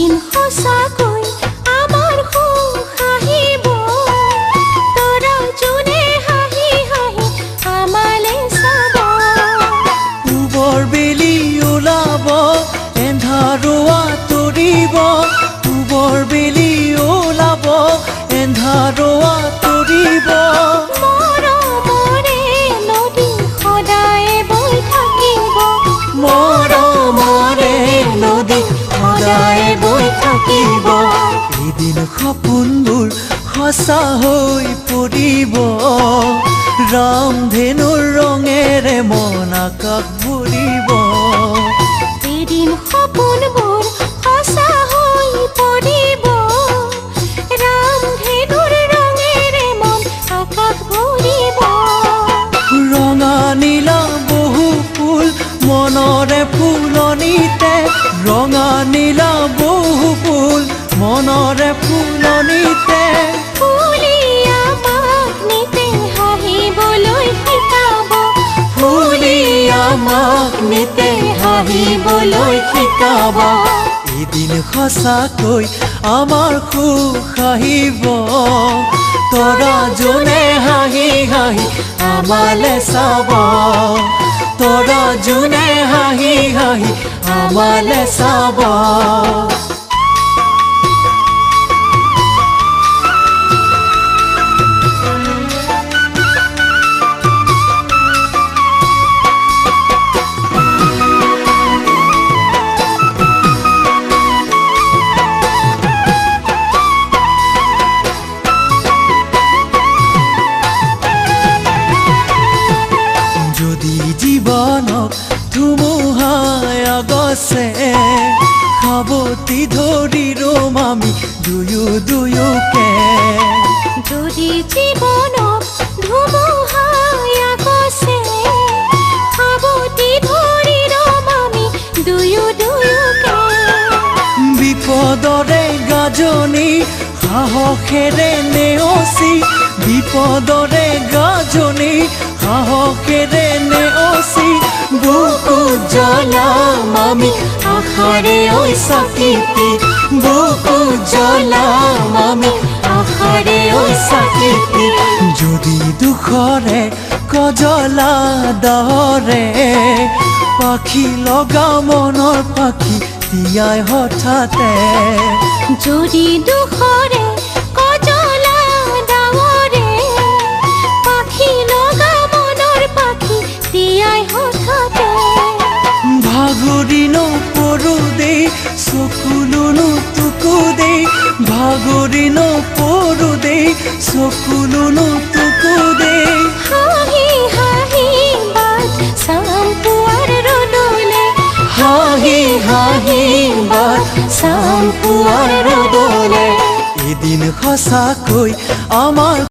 এদিন সঁচাকৈ আমাৰ সুখ আহিব তৰা যোনে হাঁহি হাঁহি আমালে চাব পূবৰ বেলি ওলাব এন্ধাৰুৱা তৰিব পূবৰ বেলি ওলাব এন্ধাৰুৱা তৰিব মৰমৰে নদী সদায় বৈ থাকিব মৰমৰে নদী সদায় বৈ থাকিব এদিন সপোনবোৰ সঁচা হৈ পৰিব ৰামধেনুৰ ৰঙেৰে মন আকাশ ভৰিব এদিন সপোনবোৰ সঁচা হৈ পৰিব ৰামধেনুৰ ৰঙেৰে মন আকাশ ভৰিব ৰঙা নীলা বহু ফুল মনৰে ফুলনিতে ৰঙা নীলা বহু ফুল মনৰে ফুলনিতে ফুলি আমাক নিতে হাঁহিবলৈ শিকাব ফুলি আমাক নিতে হাঁহিবলৈ শিকাব এদিন সঁচাকৈ আমাৰ সুখ আহিব তৰা যোনে হাঁহি হাঁহি আমালে চাব তৰা যোনে হাঁহি হাঁহি আমালে চাব যদি জীৱনক ধুমুহাই আগছে সাৱটি ধৰি ৰম আমি দুয়োকে যদি জীৱনক ধুমুহাই আগছে সাৱটি ধৰি ৰম আমি দুয়োকে বিপদৰে গাজনি সাহসেৰে নেওচি বিপদৰে গাজনি সাহসেৰে নেওচি বুকুত জ্বলাম আমি আশাৰে ঐ চাকিতি বুকুত জ্বলাম আমি আশাৰে ঐ চাকিতি যদি দুখৰে কজলা দৰে পাখি লগা মনৰ পাখি তিয়াই হঠাতে যদি দুখৰে কজলা ডাৱৰে পাখি লগা মনৰ পাখি তিয়াই হঠাতে ভাগৰি নপৰো দেই চকুলোনো তোকো দেই ভাগৰি নপৰো দেই চকুলোনো তোকো দেই হাঁহি হাঁহি বাট চাম পুৱাৰ ৰ'দলে হাঁহি হাঁহি বাট চাম পুৱাৰ ৰ'দলে এদিন সঁচাকৈ আমাৰ